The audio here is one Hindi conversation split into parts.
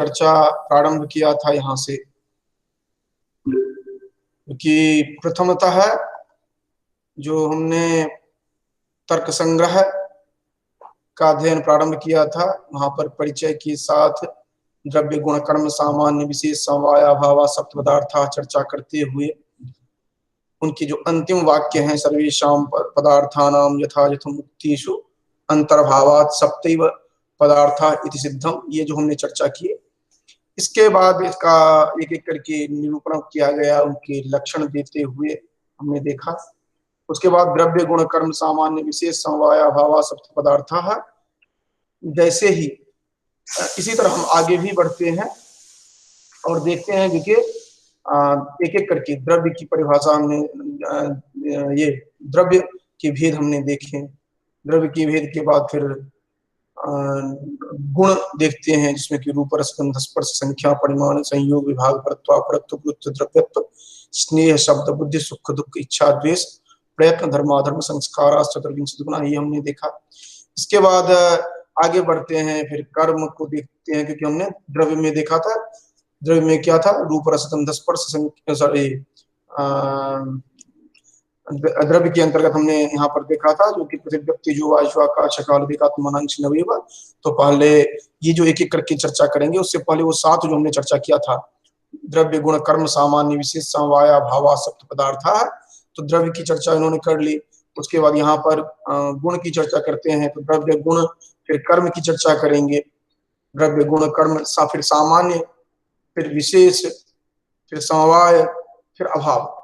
चर्चा प्रारंभ किया था यहाँ से कि प्रथमतः जो हमने तर्क संग्रह का अध्ययन प्रारंभ किया था, वहां पर परिचय के साथ द्रव्य गुण कर्म सामान्य विशेष समवाय अभाव सप्त पदार्थ चर्चा करते हुए उनकी जो अंतिम वाक्य हैं, सर्वेषां पदार्थानां यथायथं मुक्तिषु अंतर्भावात् सप्तैव पदार्था इति सिद्धम, ये जो हमने चर्चा की। इसके बाद इसका एक एक करके निरूपण किया गया, उनके लक्षण देते हुए हमने देखा। उसके बाद द्रव्य गुण कर्म सामान्य विशेष समवाय अभाव सप्त पदार्थ, जैसे ही इसी तरह हम आगे भी बढ़ते हैं और देखते हैं कि एक एक करके द्रव्य की परिभाषा हमने ये द्रव्य के भेद हमने देखे। द्रव्य के भेद के बाद फिर गुण देखते हैं, जिसमें कि रूप रस गंध स्पर्श संख्या परिमाण संयोग विभाग परत्व परत्व गुरुत्व द्रव्यत्व स्नेह शब्द बुद्धि सुख दुख इच्छा द्वेष प्रयत्न धर्माधर्म संस्कार चतुर्विंशति गुण, ये हमने देखा। इसके बाद आगे बढ़ते हैं, फिर कर्म को देखते हैं, क्योंकि हमने द्रव्य में देखा था, द्रव्य में क्या था, रूप रस गंध स्पर्श द्रव्य के अंतर्गत हमने यहाँ पर देखा था जो कि प्रतिव्यक्ति जो वायु आकाश काल विकात्मनांश नवीव। तो पहले ये जो एक एक करके चर्चा करेंगे, उससे पहले वो 7 जो हमने चर्चा किया था, द्रव्य गुण कर्म सामान्य विशेष समवाय भावा सप्त पदार्थ, तो द्रव्य की चर्चा इन्होंने कर ली। उसके बाद यहाँ पर गुण की चर्चा करते हैं, तो द्रव्य गुण फिर कर्म की चर्चा करेंगे, द्रव्य गुण कर्म फिर सामान्य फिर विशेष फिर समवाय फिर अभाव,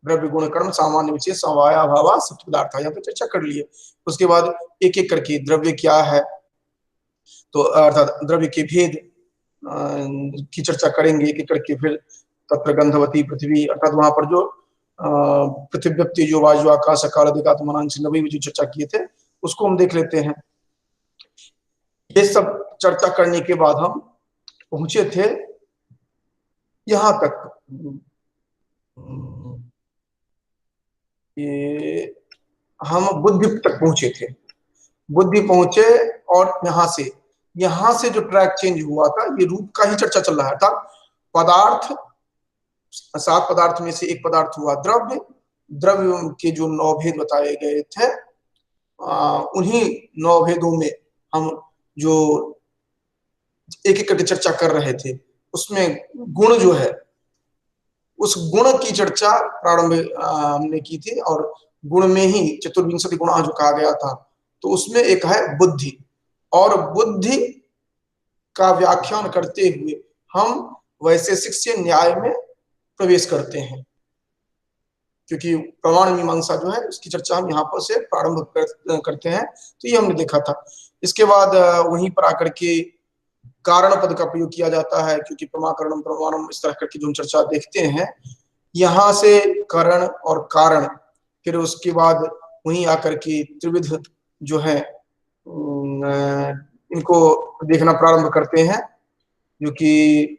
द्रव्य गुण कर्म सामान्य विशेष समवाय अभाव सप्त पदार्थ, यहाँ पे चर्चा कर लिए। उसके बाद एक एक करके द्रव्य क्या है, तो अर्थात द्रव्य के भेद की चर्चा करेंगे एक एक करके। फिर तत्र गंधवती पृथ्वी, अर्थात वहां पर जो पृथ्वी जो वायु आकाश काल विकात्मनांश नवीव जो चर्चा किए थे, उसको हम देख लेते हैं। ये सब चर्चा करने के बाद हम पहुंचे थे यहां तक, ये हम बुद्धि तक पहुंचे थे। बुद्धि पहुंचे और यहां से जो ट्रैक चेंज हुआ था, ये रूप का ही चर्चा चल रहा था। पदार्थ 7 पदार्थ में से एक पदार्थ हुआ द्रव्य। द्रव्य के जो 9 भेद बताए गए थे, उन्हीं 9 भेदों में हम जो एक एक करके चर्चा कर रहे थे, उसमें गुण जो है, उस गुण की चर्चा प्रारंभ हमने की थी। और गुण में ही चतुर्विंशति गुण जो कहा गया था, तो उसमें एक है बुद्धि, और बुद्धि का व्याख्यान करते हुए हम वैशेषिक से न्याय में प्रवेश करते हैं, क्योंकि प्रमाण मीमांसा जो है उसकी चर्चा हम यहाँ पर से प्रारंभ करते हैं। तो ये हमने देखा था। इसके बाद वहीं पर आकर के कारण पद का प्रयोग किया जाता है, क्योंकि प्रमाकरणम प्रमाणम इस तरह करके जो हम चर्चा देखते हैं, यहाँ से करण और कारण, फिर उसके बाद वहीं आकर के त्रिविध जो है इनको देखना प्रारंभ करते हैं, जो कि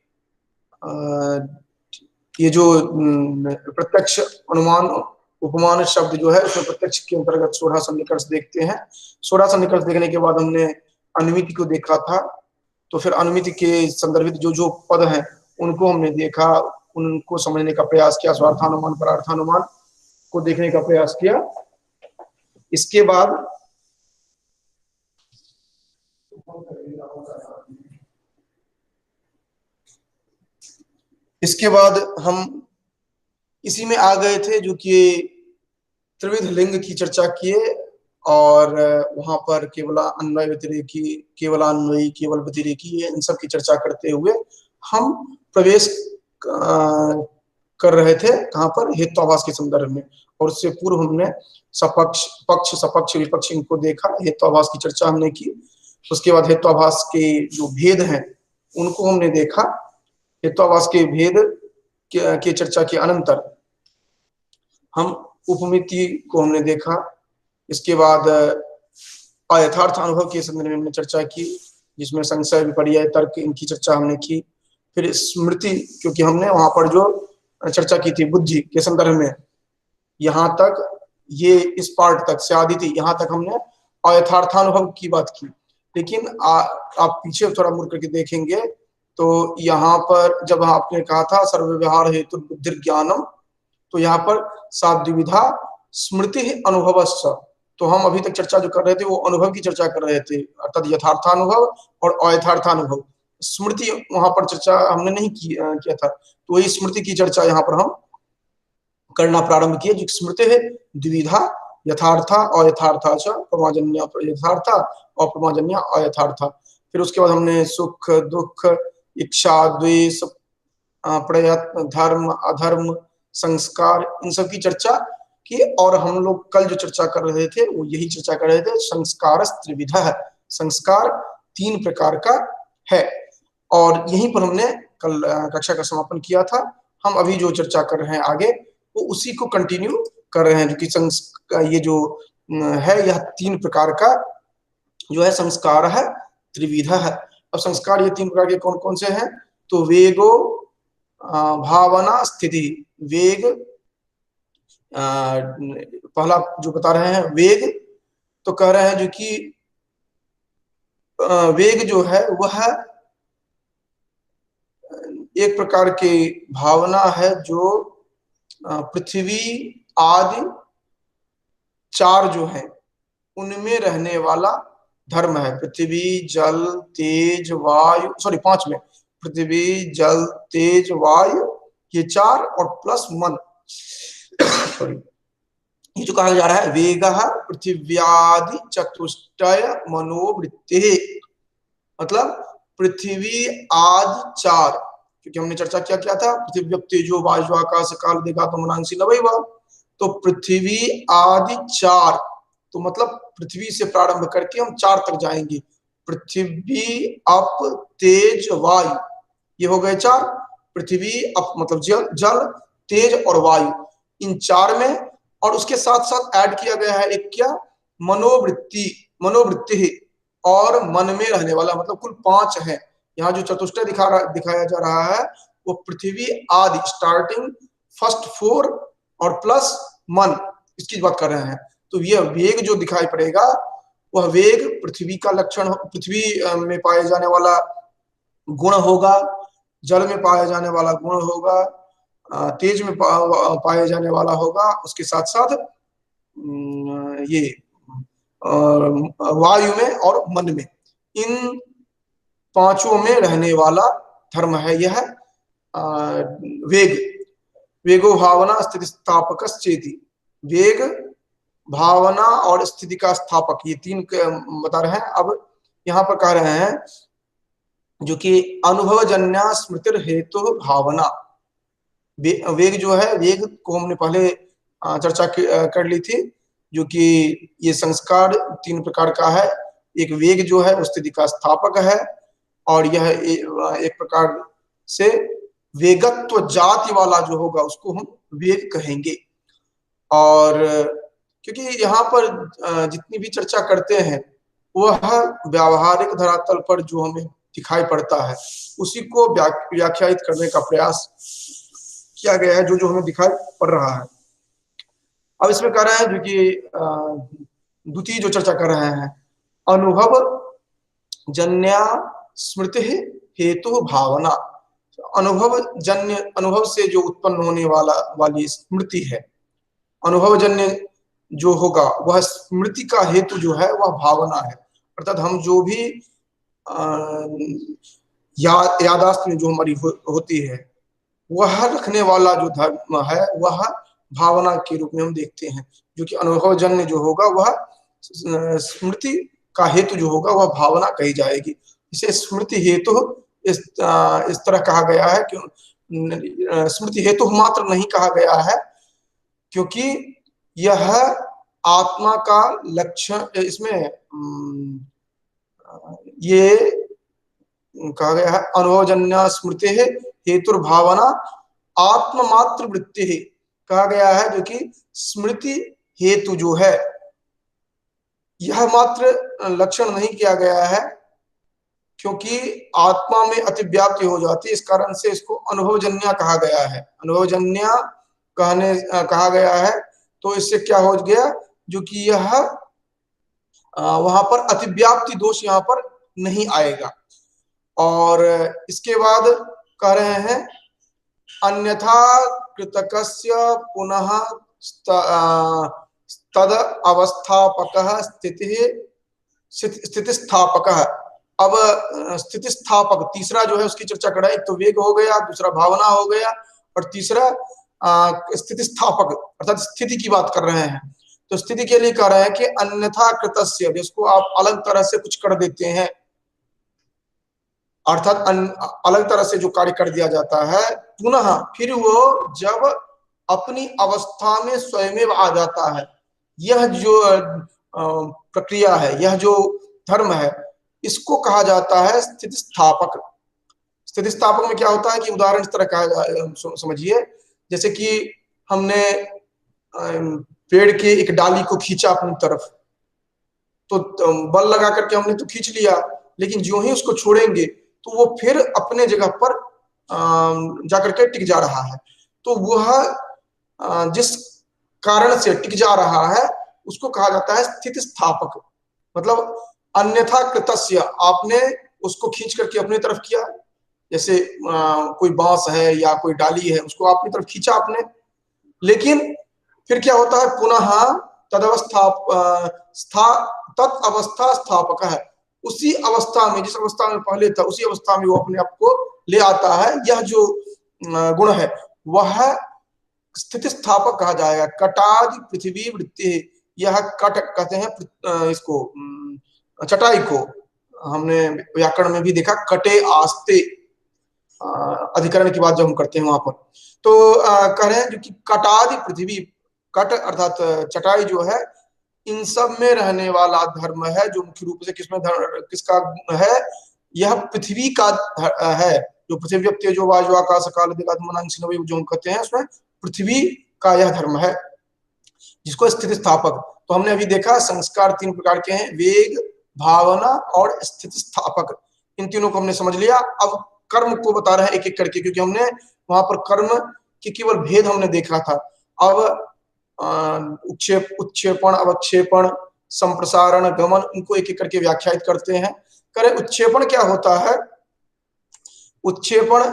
ये जो प्रत्यक्ष अनुमान उपमान शब्द जो है, उसमें प्रत्यक्ष के अंतर्गत 16 सन्निकर्ष देखते हैं। 16 सन्निकर्ष देखने के बाद हमने अनुमिति को देखा था। तो फिर अनुमिति के संदर्भित जो जो पद हैं उनको हमने देखा, उनको समझने का प्रयास किया, स्वार्थानुमान परार्थानुमान को देखने का प्रयास किया। इसके बाद हम इसी में आ गए थे, जो कि त्रिविध लिंग की चर्चा किए, और वहां पर केवल अन्वय व्यतिरेकी, केवल अन्वयी, केवल व्यतिरेकी, इन सब की चर्चा करते हुए हम प्रवेश कर रहे थे कहां पर, हेत्वाभास के संदर्भ में। और उससे पूर्व हमने सपक्ष पक्ष सपक्ष विपक्ष इनको देखा, हेत्वाभास की चर्चा हमने की। उसके बाद हेत्वाभास के जो भेद हैं उनको हमने देखा। हेत्वाभास के भेद की चर्चा के अनंतर हम उपमिति को हमने देखा। इसके बाद अयथार्थ अनुभव के संदर्भ में हमने चर्चा की, जिसमें संशय विपर्यय तर्क इनकी चर्चा हमने की। फिर स्मृति, क्योंकि हमने वहां पर जो चर्चा की थी बुद्धि के संदर्भ में, यहाँ तक ये इस पार्ट तक स्यादिति, यहाँ तक हमने अयथार्थानुभव की बात की। लेकिन आप पीछे थोड़ा मुड़ करके देखेंगे तो यहाँ पर जब आपने कहा था सर्वव्यवहार हेतु बुद्धि ज्ञानम, तो यहाँ पर साद्विविधा स्मृति अनुभवश्च, तो हम अभी तक चर्चा जो कर रहे थे वो अनुभव की चर्चा कर रहे थे, अर्थात यथार्थानुभव और अयथार्थानुभव। स्मृति वहां पर चर्चा हमने नहीं किया था, तो वही स्मृति की चर्चा यहाँ पर हम करना प्रारंभ किए। जो स्मृति है द्विविधा, यथार्था अयथार्था च, प्रमाजन्य यथार्था और प्रमाजन्य अयथार्था। फिर उसके बाद हमने सुख दुख, इच्छा द्वेष, प्रयत्न, धर्म अधर्म, संस्कार, इन सब की चर्चा की। और हम लोग कल जो चर्चा कर रहे थे वो यही चर्चा कर रहे थे, संस्कार त्रिविधा, संस्कार 3 प्रकार का है। और यहीं पर हमने कल कक्षा का समापन किया था। हम अभी जो चर्चा कर रहे हैं आगे वो उसी को कंटिन्यू कर रहे हैं, जो कि ये जो है यह 3 प्रकार का जो है संस्कार है, त्रिविधा है। अब संस्कार ये 3 प्रकार के कौन कौन से हैं? तो वेगो, भावना, स्थिति। वेग, पहला जो बता रहे हैं वेग, तो कह रहे हैं जो कि वेग जो है वह एक प्रकार की भावना है जो पृथ्वी आदि 4 जो है उनमें रहने वाला धर्म है। पृथ्वी जल तेज वायु, सॉरी 5 में, पृथ्वी जल तेज वायु ये 4 और प्लस मन। सॉरी, ये जो कहा जा रहा है वेग पृथिव्यादि चतुष्टय मनोवृत्ति, मतलब पृथ्वी आदि 4, क्योंकि हमने चर्चा क्या था, पृथ्वी तेजो वायु आकाश काल देगा तो मनांसी नवैवा, तो पृथ्वी आदि 4, तो मतलब पृथ्वी से प्रारंभ करके हम 4 तक जाएंगे। पृथ्वी अप तेज वायु, ये हो गए 4। पृथ्वी अप मतलब जल तेज और वायु, इन 4 में। और उसके साथ साथ ऐड किया गया है एक क्या, मनोवृत्ति और मन में रहने वाला, मतलब कुल 5 है। यहाँ जो चतुष्टय दिखाया जा रहा है वो पृथ्वी आदि स्टार्टिंग फर्स्ट 4 और प्लस मन, इसकी बात कर रहे हैं। तो यह वेग जो दिखाई पड़ेगा वह वेग पृथ्वी का लक्षण, पृथ्वी में पाए जाने वाला गुण होगा, जल में पाए जाने वाला गुण होगा, तेज में पाए जाने वाला होगा, उसके साथ साथ ये वायु में और मन में, इन 5 में रहने वाला धर्म है यह वेग। वेगो भावना स्थिति स्थापक चेति, वेग भावना और स्थिति का स्थापक, ये 3 बता रहे हैं। अब यहाँ पर कह रहे हैं जो कि अनुभवजन्य स्मृति हेतु भावना, वेग जो है, वेग को हमने पहले चर्चा कर ली थी, जो कि ये संस्कार 3 प्रकार का है। एक वेग जो है स्थिति का स्थापक है, और यह एक प्रकार से वेगत्व जाति वाला जो होगा उसको हम वेग कहेंगे। और क्योंकि यहाँ पर जितनी भी चर्चा करते हैं वह व्यावहारिक धरातल पर जो हमें दिखाई पड़ता है उसी को व्याख्यायित करने का प्रयास किया गया है, जो जो हमें दिखाई पड़ रहा है। अब इसमें कह रहे हैं जो कि द्वितीय जो चर्चा कर रहे हैं, अनुभव जन्य स्मृति हेतु भावना। अनुभव जन्य, अनुभव से जो उत्पन्न होने वाली स्मृति है, अनुभव जन्य जो होगा वह स्मृति का हेतु जो है वह भावना है। अर्थात हम जो भी यादाश्त में जो हमारी होती है वह रखने वाला जो धर्म है वह भावना के रूप में हम देखते हैं, जो कि अनुभवजन्य जो होगा वह स्मृति का हेतु जो होगा वह भावना कही जाएगी। इसे स्मृति हेतु इस तरह कहा गया है कि स्मृति हेतु मात्र नहीं कहा गया है, क्योंकि यह आत्मा का लक्षण, इसमें ये कहा गया है अनुभवजन्य स्मृति है हेतुर्भावना आत्ममात्र वृत्ति है, कहा गया है, जो कि स्मृति हेतु जो है यह मात्र लक्षण नहीं किया गया है, क्योंकि आत्मा में अतिव्याप्ति हो जाती है, इस कारण से इसको अनुभवजन्य कहा गया है। अनुभवजन्य कहा गया है, तो इससे क्या हो गया, जो कि यह वहां पर अतिव्याप्ति दोष यहाँ पर नहीं आएगा। और इसके बाद कह रहे हैं अन्यथा कृतकस्य पुनः तद अवस्थापकः स्थितिस्थापकः। अब स्थितिस्थापक तीसरा जो है उसकी चर्चा करें। एक तो वेग हो गया, दूसरा भावना हो गया, और तीसरा स्थितिस्थापक अर्थात स्थिति की बात कर रहे हैं। तो स्थिति के लिए कह रहे हैं कि अन्यथा कृतस्य, जिसको आप अलग तरह से कुछ कर देते हैं, अर्थात अलग तरह से जो कार्य कर दिया जाता है, पुनः फिर वो जब अपनी अवस्था में स्वयं आ जाता है, यह जो प्रक्रिया है, यह जो धर्म है, इसको कहा जाता है स्थितिस्थापक। स्थितिस्थापक में क्या होता है कि उदाहरण इस तरह का समझिए, जैसे कि हमने पेड़ के एक डाली को खींचा अपनी तरफ, तो बल लगा करके हमने तो खींच लिया, लेकिन जो ही उसको छोड़ेंगे तो वो फिर अपने जगह पर जाकर के टिक जा रहा है। तो वह जिस कारण से टिक जा रहा है उसको कहा जाता है स्थितिस्थापक। मतलब अन्यथा कृतस्य, आपने उसको खींच करके अपनी तरफ किया, जैसे कोई बांस है या कोई डाली है, उसको अपनी तरफ खींचा आपने, लेकिन फिर क्या होता है, पुनः तद अवस्था स्थापक है, उसी अवस्था में, जिस अवस्था में पहले था उसी अवस्था में वो अपने आप को ले आता है। यह जो गुण है वह स्थितिस्थापक कहा जाएगा। कटादि पृथ्वी वृत्ति, यह कट कहते हैं इसको, चटाई को। हमने व्याकरण में भी देखा कटे आस्ते, अधिकरण की बात जब हम करते हैं वहां पर, तो कह रहे हैं जो कि कटादि पृथ्वी, कट अर्थात चटाई जो है, इन सब में रहने वाला धर्म है, जो मुख्य रूप से किसका है, यह पृथ्वी का है। जो पृथ्वी व्यक्ति जो वायु आकाश काल जो हम कहते हैं, उसमें पृथ्वी का यह धर्म है, जिसको स्थिति स्थापक। तो हमने अभी देखा संस्कार तीन प्रकार के हैं, वेग, भावना और स्थिति स्थापक। इन तीनों को हमने समझ लिया। अब कर्म को बता रहे हैं एक एक करके, क्योंकि हमने वहां पर कर्म की केवल भेद हमने देखा था। अब उत्क्षेपण, अवक्षेपण, संप्रसारण, गमन, इनको एक एक करके व्याख्यायित करते हैं। करें उत्क्षेपण क्या होता है, उत्क्षेपण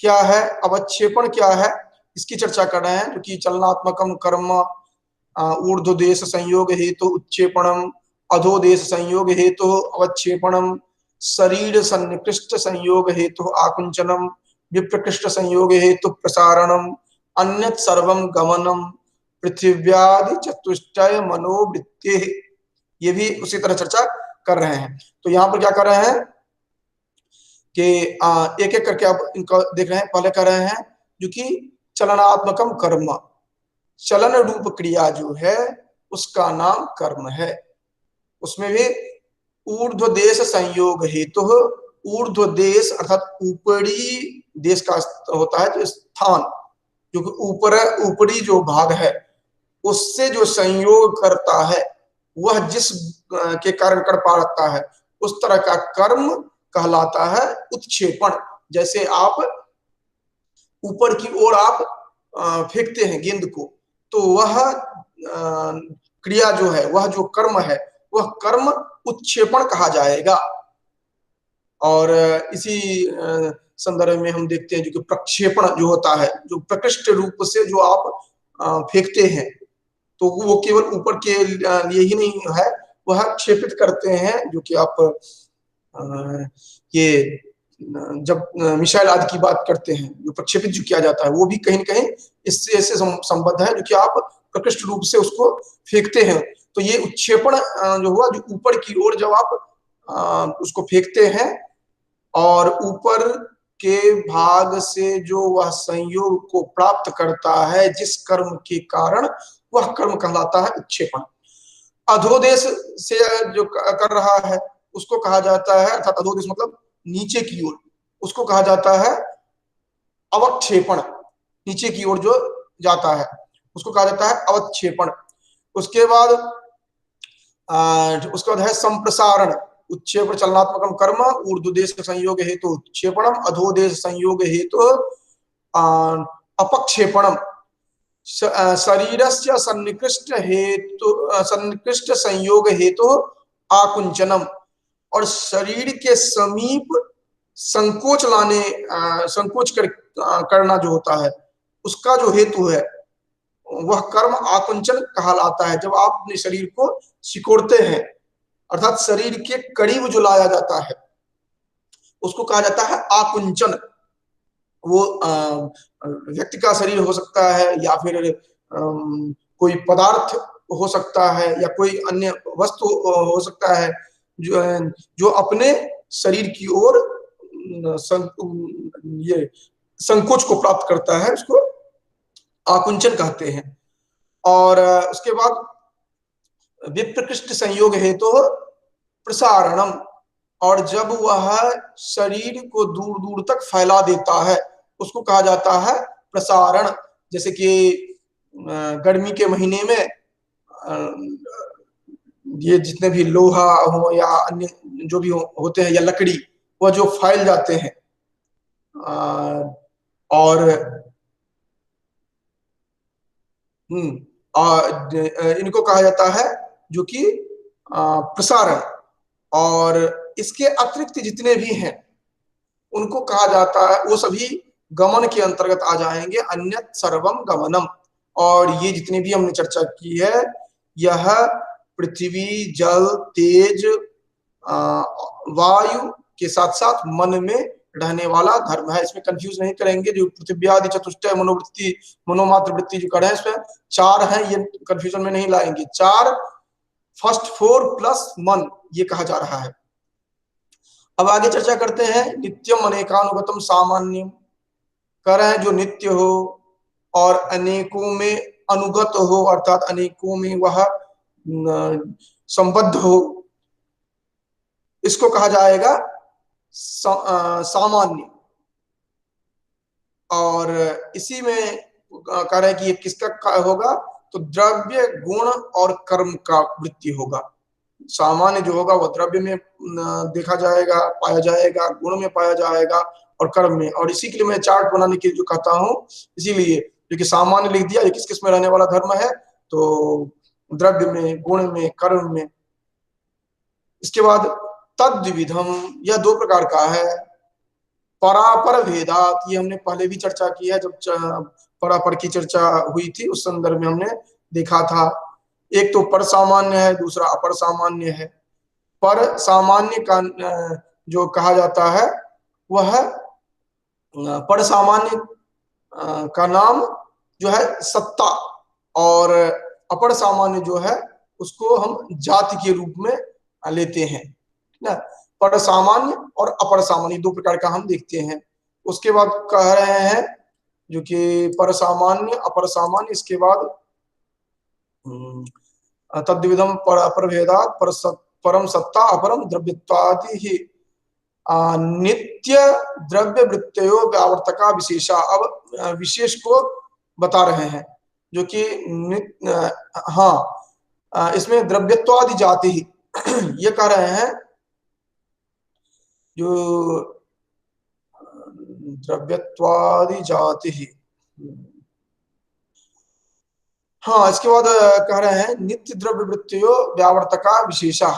क्या है, अवक्षेपण क्या है, इसकी चर्चा कर रहे हैं। क्योंकि चलनात्मकम कर्म ऊर्ध्वदेश संयोग हेतु उत्क्षेपणम, अधोदेश संयोग हेतु अवक्षेपणम, शरीर सन्निकृष्ट संयोग हेतु आकुंचनम, विप्रकृष्ट संयोग हेतु प्रसारणम, अन्यत् सर्वम गमनम, पृथिव्यादि चतुष्टय मनोवृत्ति। ये भी उसी तरह चर्चा कर रहे हैं। तो यहाँ पर क्या कर रहे हैं कि एक एक करके आप इनको देख रहे हैं। पहले कर रहे हैं जो कि चलनात्मकम कर्म, चलन रूप क्रिया जो है उसका नाम कर्म है। उसमें भी ऊर्ध्व देश संयोग हेतु, ऊर्ध्व देश अर्थात ऊपरी देश का होता है जो स्थान, जो कि ऊपरी जो भाग है उससे जो संयोग करता है, वह जिस के कारण कर पाता है, उस तरह का कर्म कहलाता है उत्क्षेपण। जैसे आप ऊपर की ओर आप फेंकते हैं गेंद को, तो वह क्रिया जो है, वह जो कर्म है, वह कर्म उत्क्षेपण कहा जाएगा। और इसी संदर्भ में हम देखते हैं जो कि प्रक्षेपण जो होता है, जो प्रकृष्ट रूप से जो आप फेंकते हैं, तो वो केवल ऊपर के लिए ही नहीं है, वह क्षेपित करते हैं। जो कि आप ये जब मिसाइल आदि की बात करते हैं, जो प्रक्षेपित जो किया जाता है, वो भी कहीं न कहीं इससे ऐसे संबद्ध है, जो कि आप प्रकृष्ट रूप से उसको फेंकते हैं। तो ये उत्क्षेपण जो हुआ, जो ऊपर की ओर जब आप उसको फेंकते हैं और ऊपर के भाग से जो वह संयोग को प्राप्त करता है जिस कर्म के कारण, वह कर्म कहलाता है उत्क्षेपण। अधोदेश से जो कर रहा है उसको कहा जाता है, अर्थात अधोदेश मतलब नीचे की ओर, उसको कहा जाता है अवक्षेपण। नीचे की ओर जो जाता है उसको कहा जाता है अवक्षेपण। उसके बाद है संप्रसारण। उत्क्षेपण चलनात्मकम कर्म ऊर्ध्वदेश संयोग हेतु उत्क्षेपणम, अधोदेश संयोग हेतु अपक्षेपणम, शरीरस्य सन्निकृष्ट संयोग हेतु आकुंचनम, और शरीर के समीप संकोच लाने करना जो होता है, उसका जो हेतु है वह कर्म आकुंचन कहलाता है। जब आप अपने शरीर को सिकोड़ते हैं, अर्थात शरीर के करीब जो लाया जाता है, उसको कहा जाता है आकुंचन। वो व्यक्ति का शरीर हो सकता है, या फिर कोई पदार्थ हो सकता है, या कोई अन्य वस्तु हो सकता है, जो अपने शरीर की ओर ये संकोच को प्राप्त करता है, उसको आकुंचन कहते हैं। और उसके बाद विप्रकृष्ट संयोग हेतु प्रसारणम, और जब वह शरीर को दूर दूर तक फैला देता है, उसको कहा जाता है प्रसारण। जैसे कि गर्मी के महीने में ये जितने भी लोहा हो या अन्य जो भी होते हैं, या लकड़ी, वह जो फैल जाते हैं, और इनको कहा जाता है जो कि प्रसारण। और इसके अतिरिक्त जितने भी हैं उनको कहा जाता है, वो सभी गमन के अंतर्गत आ जाएंगे, अन्यत सर्वम गमनम। और ये जितने भी हमने चर्चा की है, यह पृथ्वी, जल, तेज, वायु के साथ साथ मन में रहने वाला धर्म है। इसमें कंफ्यूज नहीं करेंगे, जो पृथ्वी आदि चतुष्टय मनोवृत्ति, मनोमात्र वृत्ति जो करे हैं, इसमें 4 हैं, ये कंफ्यूजन में नहीं लाएंगे। 4 फर्स्ट 4 प्लस मन, ये कहा जा रहा है। अब आगे चर्चा करते हैं नित्यम अनेकानुगतम सामान्यम। कह रहे हैं जो नित्य हो और अनेकों में अनुगत हो, अर्थात अनेकों में वह संबद्ध हो, इसको कहा जाएगा सामान्य। और इसी में कह रहे हैं कि ये किसका होगा, तो द्रव्य, गुण और कर्म का वृत्ति होगा। सामान्य जो होगा वह द्रव्य में देखा जाएगा, पाया जाएगा, गुण में पाया जाएगा और कर्म में। और इसी के लिए मैं चार्ट बनाने के लिए जो कहता हूं, इसीलिए क्योंकि सामान्य लिख दिया, ये किस किस में रहने वाला धर्म है, तो द्रव्य में, गुण में, कर्म में। इसके बाद तद्विधम, यह 2 प्रकार का है। परापर भेदात, ये हमने पहले भी चर्चा की है, जब परापर की चर्चा हुई थी उस संदर्भ में हमने देखा था। एक तो पर सामान्य है, दूसरा अपर सामान्य है। पर सामान्य का जो कहा जाता है वह पर सामान्य का नाम जो है सत्ता, और अपर सामान्य जो है उसको हम जाति के रूप में लेते हैं ना। पर सामान्य और अपर सामान्य 2 प्रकार का हम देखते हैं। उसके बाद कह रहे हैं जो कि पर सामान्य, अपर सामान्य, इसके बाद तद्विधम पर अपर भेदात परम सत्ता अपरम द्रव्यत्वादि ही नित्य द्रव्य वृत्तयो व्यावर्तका विशेषा। अब विशेष को बता रहे हैं जो कि हाँ, इसमें द्रव्यत्वादि जाति ही ये कह रहे हैं, जो द्रव्यत्वादि जाति ही। हाँ, इसके बाद कह रहे हैं नित्य द्रव्य वृत्तियों व्यावर्तका विशेषा,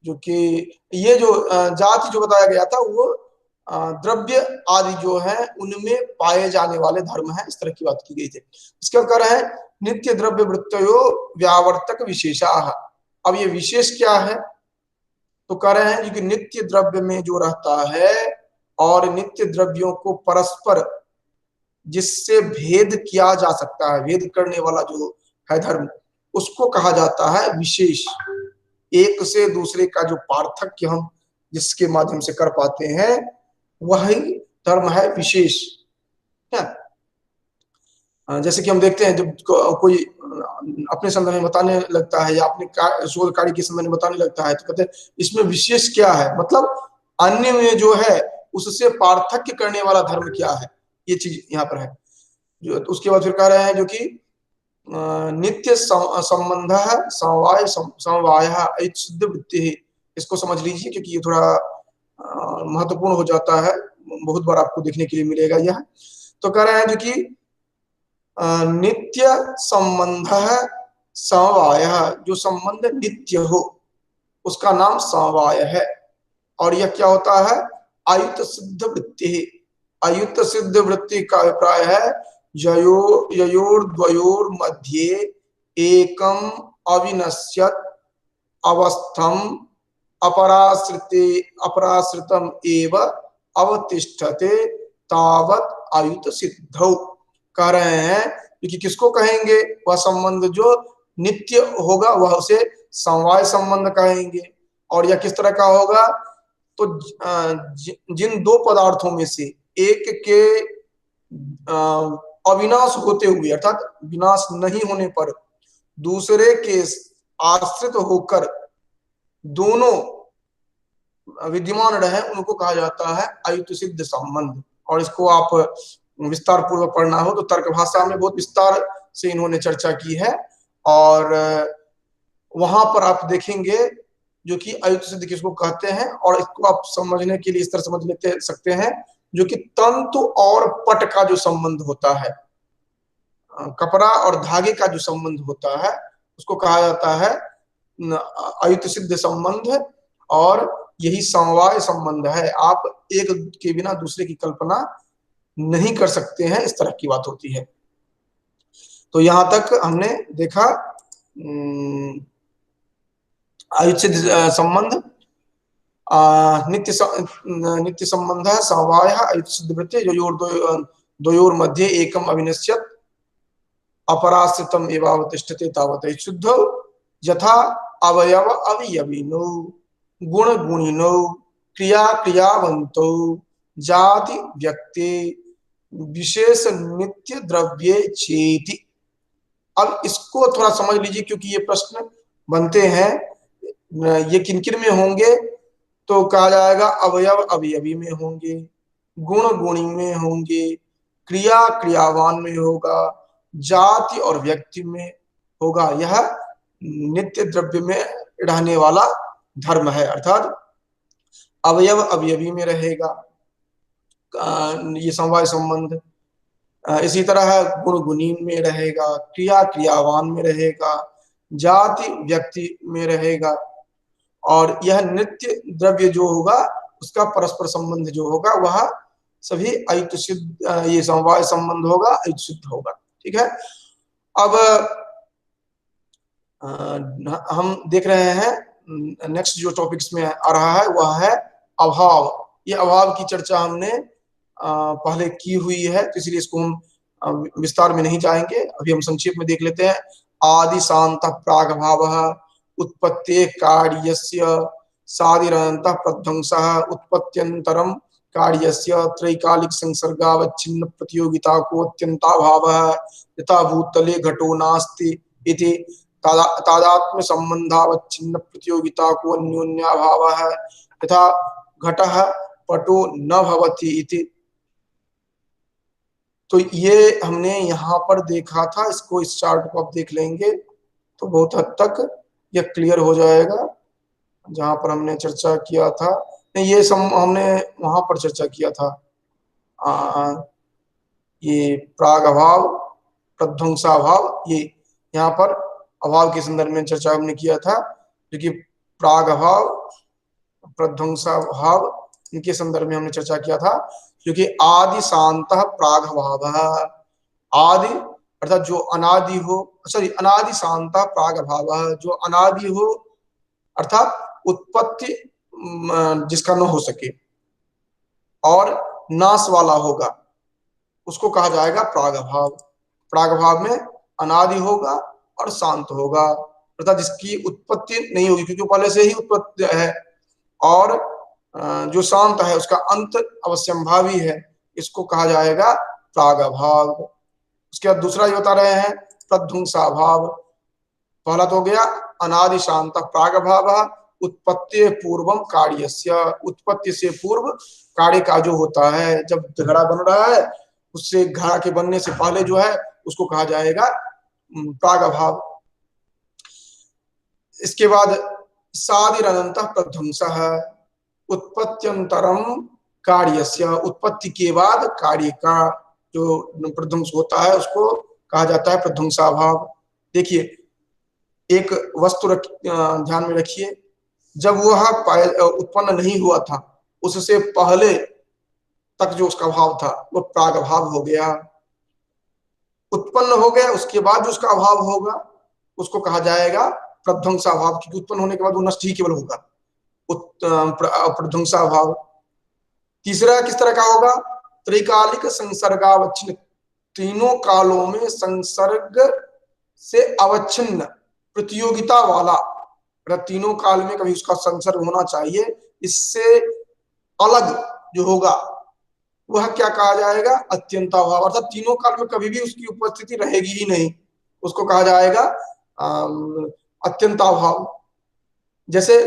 जो कि ये जो जाति जो बताया गया था वो द्रव्य आदि जो है उनमें पाए जाने वाले धर्म है, इस तरह की बात की गई थी। इसके बाद कह रहे हैं नित्य द्रव्य वृत्तियों व्यावर्तक विशेषा। अब ये विशेष क्या है, तो कह रहे हैं कि नित्य द्रव्य में जो रहता है और नित्य द्रव्यों को परस्पर जिससे भेद किया जा सकता है, भेद करने वाला जो है धर्म, उसको कहा जाता है विशेष। एक से दूसरे का जो पार्थक्य हम जिसके माध्यम से कर पाते हैं, वही धर्म है विशेष। जैसे कि हम देखते हैं जब कोई अपने संदर्भ में बताने लगता है या अपने शोध कार्य के संदर्भ में बताने लगता है, तो कहते हैं इसमें विशेष क्या है, मतलब अन्य में जो है उससे पार्थक्य करने वाला धर्म क्या है, ये चीज यहाँ पर है। जो उसके बाद फिर कह रहे हैं जो कि नित्य संबंध है समवाय समवाय शुद्ध वृत्ति है। इसको समझ लीजिए क्योंकि ये थोड़ा महत्वपूर्ण हो जाता है, बहुत बार आपको देखने के लिए मिलेगा यह। तो कह रहे हैं जो कि नित्य संबंध है समवाय, जो संबंध नित्य हो उसका नाम समवाय है। और यह क्या होता है, अयुत सिद्ध वृत्ति। अयुत सिद्ध वृत्ति का अभिप्राय है ययोर्द्वयोर मध्ये एकम अविनश्यत अवस्थम अपराश्रिते अपराश्रितम एव अवतिष्ठते तावत अयुत सिद्धौ। कह रहे हैं क्योंकि किसको कहेंगे, वह संबंध जो नित्य होगा वह उसे समवाय संबंध कहेंगे। और यह किस तरह का होगा, तो जिन दो पदार्थों में से एक के अविनाश होते हुए अर्थात विनाश नहीं होने पर दूसरे के आश्रित होकर दोनों विद्यमान रहे उनको कहा जाता है अयुत सिद्ध संबंध। और इसको आप विस्तार पूर्वक पढ़ना हो तो तर्क भाषा में बहुत विस्तार से इन्होंने चर्चा की है। और वहां पर आप देखेंगे जो कि अयुत सिद्ध किसको कहते हैं, और इसको आप समझने के लिए इस तरह समझ लेते सकते हैं जो कि तंतु और पट का जो संबंध होता है, कपड़ा और धागे का जो संबंध होता है उसको कहा जाता है अयुत सिद्ध संबंध। और यही समवाय संबंध है, आप एक के बिना दूसरे की कल्पना नहीं कर सकते हैं, इस तरह की बात होती है। तो यहां तक हमने देखा अयुत सिद्ध संबंध, नित्य संबंध है समवाय अयुत सिद्ध वृत्ति द्वयोर मध्ये एकम अविनश्यत अपराश्रितम एवावतिष्ठते तावत शुद्धौ यथा अवयव अवयविनो गुण गुणिनो क्रिया क्रियावंतो जाति व्यक्ति विशेष नित्य द्रव्ये चेति। अब इसको थोड़ा समझ लीजिए क्योंकि ये प्रश्न बनते हैं, ये किन किन में होंगे, तो कहा जाएगा अवयव अवयवी में होंगे, गुण गुणी में होंगे, क्रिया क्रियावान में होगा, जाति और व्यक्ति में होगा। यह नित्य द्रव्य में रहने वाला धर्म है, अर्थात अवयव अवयवी में रहेगा ये समवाय संबंध। इसी तरह गुण गुणी में रहेगा, क्रिया क्रियावान में रहेगा, जाति व्यक्ति में रहेगा। और यह नित्य द्रव्य जो होगा उसका परस्पर संबंध जो होगा वह सभी अयुत सिद्ध, ये समवाय संबंध होगा, अयुत सिद्ध होगा। ठीक है। अब हम देख रहे हैं नेक्स्ट जो टॉपिक्स में आ रहा है वह है अभाव। ये अभाव की चर्चा हमने पहले की हुई है, तो इसलिए इसको हम विस्तार में नहीं जाएंगे, अभी हम संक्षेप में देख लेते हैं। आदि शांत प्रागभावः उत्पत्ते कार्यस्य सादिरनन्तः प्रध्वंसः उत्पत्त्यन्तरं कार्यस्य त्रैकालिक संसर्गावच्छिन्न प्रतियोगिता को अत्यंताभावः यथा भूतले घटो नास्ति इति तादात्म्य संबंधावच्छिन्न प्रतियोगिता को अन्योन्याभावः यथा घटः पटो न भवति इति। तो ये हमने यहाँ पर देखा था, इसको इस चार्ट को आप देख लेंगे तो बहुत हद तक ये क्लियर हो जाएगा। जहां पर हमने चर्चा किया था, नहीं ये हमने वहां पर चर्चा किया था, ये प्राग अभाव प्रध्वंसाभाव, ये यहाँ पर अभाव के संदर्भ में चर्चा हमने किया था, क्योंकि प्राग अभाव प्रध्वंसाभाव इनके संदर्भ में हमने चर्चा किया था। क्योंकि आदि शांत प्राग भाव, आदि अर्थात जो अनादि हो, सॉरी अनादि शांत प्राग भाव, जो अनादि हो अर्थात उत्पत्ति जिसका न हो सके और नाश वाला होगा उसको कहा जाएगा प्रागभाव। प्रागभाव में अनादि होगा और शांत होगा, अर्थात जिसकी उत्पत्ति नहीं होगी क्योंकि पहले से ही उत्पत्ति है, और जो शांत है उसका अंत अवश्यंभावी है, इसको कहा जाएगा प्रागभाव। उसके बाद दूसरा ये बता रहे हैं प्रध्वंसाभाव। पहला तो हो गया अनादि शांत प्रागभाव उत्पत्ति पूर्वम कार्यस्य, उत्पत्ति से पूर्व कार्य का जो होता है, जब घड़ा बन रहा है उससे घड़ा के बनने से पहले जो है उसको कहा जाएगा प्रागभाव। इसके बाद सादिरनंत प्रध्वंसः उत्पत्त्यंतरम कार्यस्य, उत्पत्ति के बाद कार्य का जो प्रध्वंस होता है उसको कहा जाता है प्रध्वंसाभाव। देखिए एक वस्तु ध्यान में रखिए, जब वह उत्पन्न नहीं हुआ था उससे पहले तक जो उसका भाव था वो प्राग भाव हो गया। उत्पन्न हो गया उसके बाद जो उसका अभाव होगा उसको कहा जाएगा प्रध्वंसा भाव, क्योंकि उत्पन्न होने के बाद वो नष्ट ही केवल होगा, प्रध्वंसा भाव। तीसरा किस तरह का होगा? त्रिकालिक संसर्गावच्छिन्न, तीनों कालों में संसर्ग से अवच्छिन्न प्रतियोगिता वाला, तीनों काल में कभी उसका संसर्ग होना चाहिए, इससे अलग जो होगा वह क्या कहा जाएगा? अत्यंताभाव, अर्थात तीनों काल में कभी भी उसकी उपस्थिति रहेगी ही नहीं, उसको कहा जाएगा अत्यंताभाव। जैसे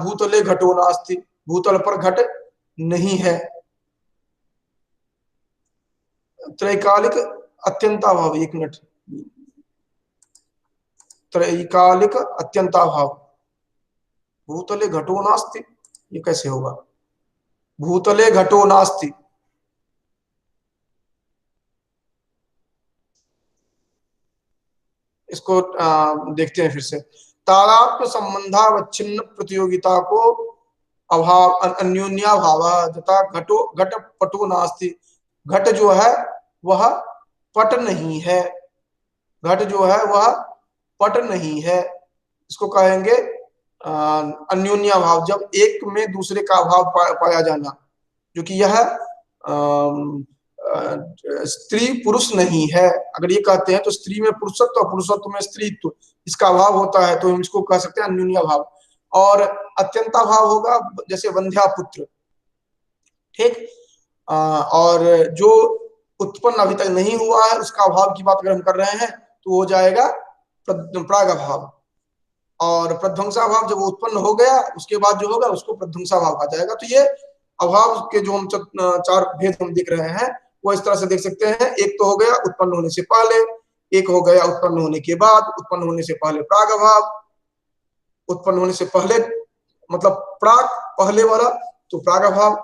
भूतले घटो नास्ति, भूतल पर घट नहीं है, त्रैकालिक अत्यंताभाव। एक मिनट, त्रैकालिक अत्यंताभाव, भूतले घटो नास्ति, ये कैसे होगा? भूतले घटो नास्ति, इसको देखते हैं फिर से। तादात्म्य संबंधावच्छिन्न प्रतियोगिता को अभाव अन्योन्याभाव तथा घटो घट पटो नास्ति, घट जो है वह पट नहीं है, घट जो है वह पट नहीं है, इसको कहेंगे अन्योन्याभाव, जब एक में दूसरे का अभाव पाया जाना, जो कि यह स्त्री पुरुष नहीं है। अगर ये कहते हैं तो स्त्री में पुरुषत्व और पुरुषत्व में स्त्रीत्व, इसका अभाव होता है, तो हम इसको कह सकते हैं अन्योन्या भाव। और अत्यंता भाव होगा जैसे वंध्या पुत्र, ठीक। और जो उत्पन्न अभी तक नहीं हुआ है उसका अभाव की बात अगर हम कर रहे हैं तो हो जाएगा प्राग अभाव। और प्रध्वंसा भाव जब उत्पन्न हो गया उसके बाद जो होगा उसको प्रध्वंसा भाव कहा जाएगा। तो ये अभाव के जो हम चार भेद हम देख रहे हैं वो इस तरह से देख सकते हैं। एक तो हो गया उत्पन्न होने से पहले, एक हो गया उत्पन्न होने के बाद, उत्पन्न होने से पहले प्राग अभाव, उत्पन्न होने से पहले मतलब प्राग पहले वाला तो प्राग अभाव,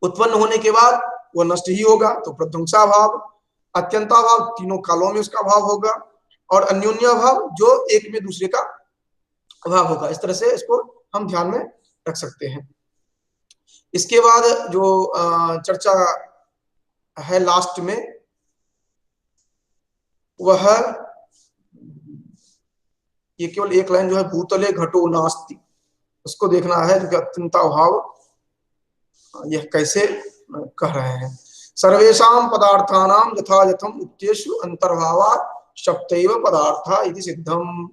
उत्पन्न होने के बाद वो नष्ट ही होगा तो प्रध्वंसा भाव, अत्यंता भाव तीनों कालों में उसका भाव होगा, और अन्योन्या भाव जो एक में दूसरे का अभाव होगा। इस तरह से इसको हम ध्यान में रख सकते हैं। इसके बाद जो चर्चा है लास्ट में वह ये केवल एक लाइन जो है भूतले घटो नास्ति, उसको देखना है जो कि अत्यंता भाव यह कैसे कह रहे हैं। सर्वेषां पदार्थानां यथा यथम उक्तेषु अंतर्भावात् सप्तैव पदार्था इति सिद्धम,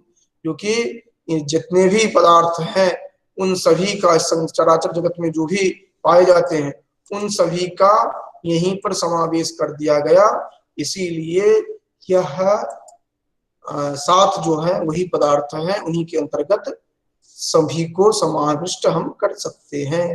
क्योंकि जितने भी पदार्थ हैं उन सभी का चराचर जगत में जो भी पाए जाते हैं उन सभी का यहीं पर समावेश कर दिया गया, इसीलिए यह सात जो है वही पदार्थ हैं, उन्हीं के अंतर्गत सभी को समाविष्ट हम कर सकते हैं।